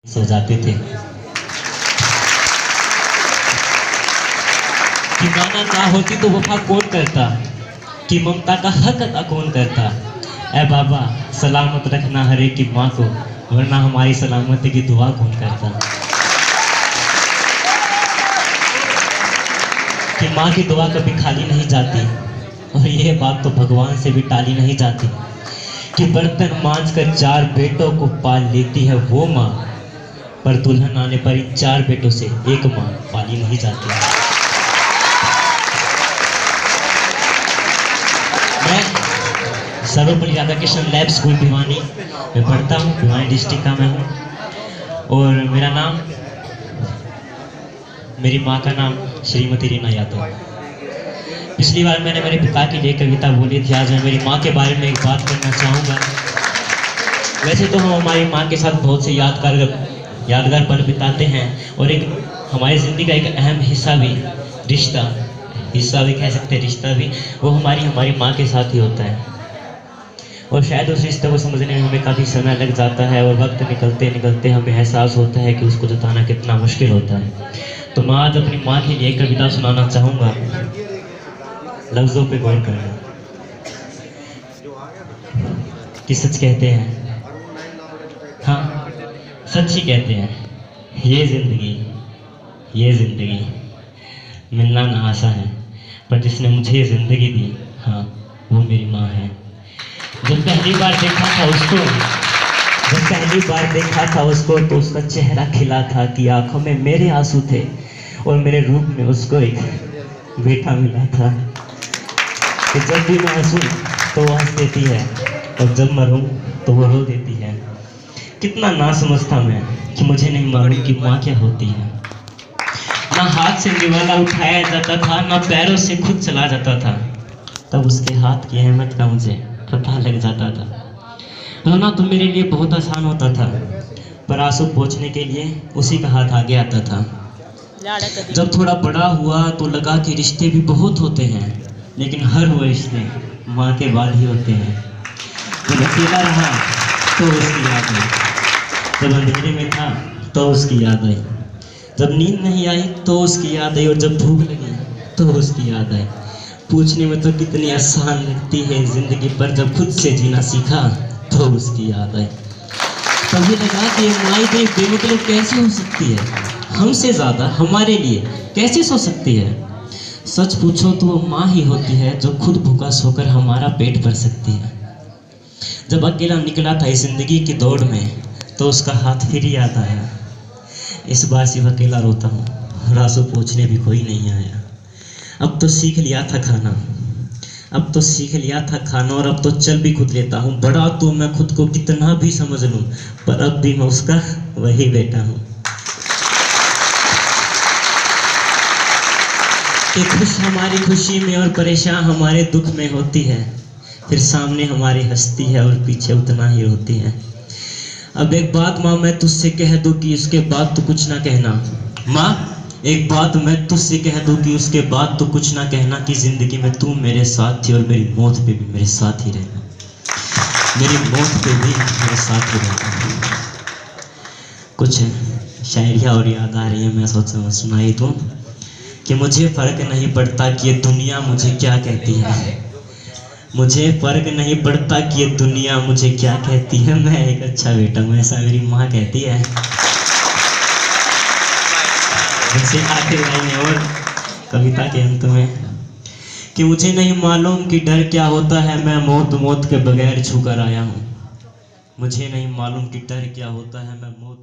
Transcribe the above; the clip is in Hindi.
सो जाते थे कि माना ना होती तो वफा कौन करता, कि ममता का हक अदा कौन करता। ए बाबा सलामत रखना हर एक की माँ को, वरना हमारी सलामती की दुआ कौन करता। कि माँ की दुआ कभी खाली नहीं जाती, और ये बात तो भगवान से भी टाली नहीं जाती, कि बर्तन मांझ कर 4 बेटों को पाल लेती है वो माँ, पर दुल्हन आने पर इन 4 बेटों से एक माँ पाली नहीं जाती। मैं सर्वपल्ली राधाकृष्ण लैब स्कूल भिवानी में पढ़ता हूँ, भिवानी डिस्ट्रिक्ट का मैं हूँ। और मेरा नाम, मेरी माँ का नाम श्रीमती रीना यादव। पिछली बार मैंने मेरे पिता के लिए कविता बोली थी, आज मैं मेरी माँ के बारे में एक बात करना चाहूँगा। वैसे तो हम हमारी माँ के साथ बहुत से यादगार पल बिताते हैं, और एक हमारी ज़िंदगी का एक अहम हिस्सा भी हिस्सा भी कह सकते हैं, रिश्ता भी, वो हमारी माँ के साथ ही होता है। और शायद उस रिश्ते को समझने में हमें काफ़ी समय लग जाता है, और वक्त निकलते निकलते हमें एहसास होता है कि उसको जताना कितना मुश्किल होता है। तो मैं आज अपनी माँ के लिए एक कविता सुनाना चाहूँगा, लफ्ज़ों पे गौर करना। कि सच कहते हैं, हाँ सच ही कहते हैं, ये ज़िंदगी मिलना ना आसा है, पर जिसने मुझे ये ज़िंदगी दी, हाँ वो मेरी माँ है। जब पहली बार देखा था उसको तो उसका चेहरा खिला था, कि आंखों में मेरे आंसू थे, और मेरे रूप में उसको एक बेटा मिला था। कि जब भी मैं हंसूं तो वो हंस देती है, और जब मरूं तो वो रो देती है। कितना ना समझता मैं कि मुझे नहीं मालूम कि माँ क्या होती है। ना हाथ से निवाला उठाया जाता था, ना पैरों से खुद चला जाता था, तब उसके हाथ की अहमियत का मुझे पता लग जाता था। रोना तो मेरे लिए बहुत आसान होता था, पर आंसू पोंछने के लिए उसी का हाथ आगे आता था। जब थोड़ा बड़ा हुआ तो लगा कि रिश्ते भी बहुत होते हैं, लेकिन हर वो रिश्ते माँ के बाद ही होते हैं। जब अकेला रहा तो उसकी याद आई, जब अंधेरे में था तो उसकी याद आई, जब नींद नहीं आई तो उसकी याद आई, और जब भूख लगी तो उसकी याद आई। पूछने में तो कितनी आसान लगती है ज़िंदगी, पर जब खुद से जीना सीखा तो उसकी याद आई। तभी लगा कि माँ इतनी बेमतलब कैसे हो सकती है, हमसे ज़्यादा हमारे लिए कैसे सो सकती है। सच पूछो तो वो माँ ही होती है जो खुद भूखा सोकर हमारा पेट भर सकती है। जब अकेला निकला था इस ज़िंदगी की दौड़ में, तो उसका हाथ फिर याद आया। इस बार सिर्फ अकेला रोता हूँ, और आंसू पोंछने भी कोई नहीं आया। अब तो सीख लिया था खाना, और अब तो चल भी खुद लेता हूँ। बड़ा तो मैं खुद को कितना भी समझ लूँ, पर अब भी मैं उसका वही बेटा हूँ। कि खुश हमारी खुशी में और परेशान हमारे दुख में होती है, फिर सामने हमारी हंसती है और पीछे उतना ही रोती है। अब एक बात माँ मैं तुझसे कह दूँ कि उसके बाद तो कुछ ना कहना। माँ एक बात मैं तुझसे कह दूँ कि उसके बाद तो कुछ ना कहना, कि ज़िंदगी में तू मेरे साथ थी और मेरी मौत पे भी मेरे साथ ही रहना, मेरी मौत पे भी मेरे साथ ही रहना। कुछ शायरियाँ और याद आ रही है, मैं सोचा सुनाई दूँ। कि मुझे फ़र्क नहीं पड़ता कि ये दुनिया मुझे क्या कहती है, मुझे फ़र्क नहीं पड़ता कि ये दुनिया मुझे क्या कहती है, मैं एक अच्छा बेटा हूँ, ऐसा मेरी माँ कहती है। जैसे आखिर लाइन है और कविता के अंत में, कि मुझे नहीं मालूम कि डर क्या होता है, मैं मौत के बगैर छूकर आया हूँ। मुझे नहीं मालूम कि डर क्या होता है, मैं मौत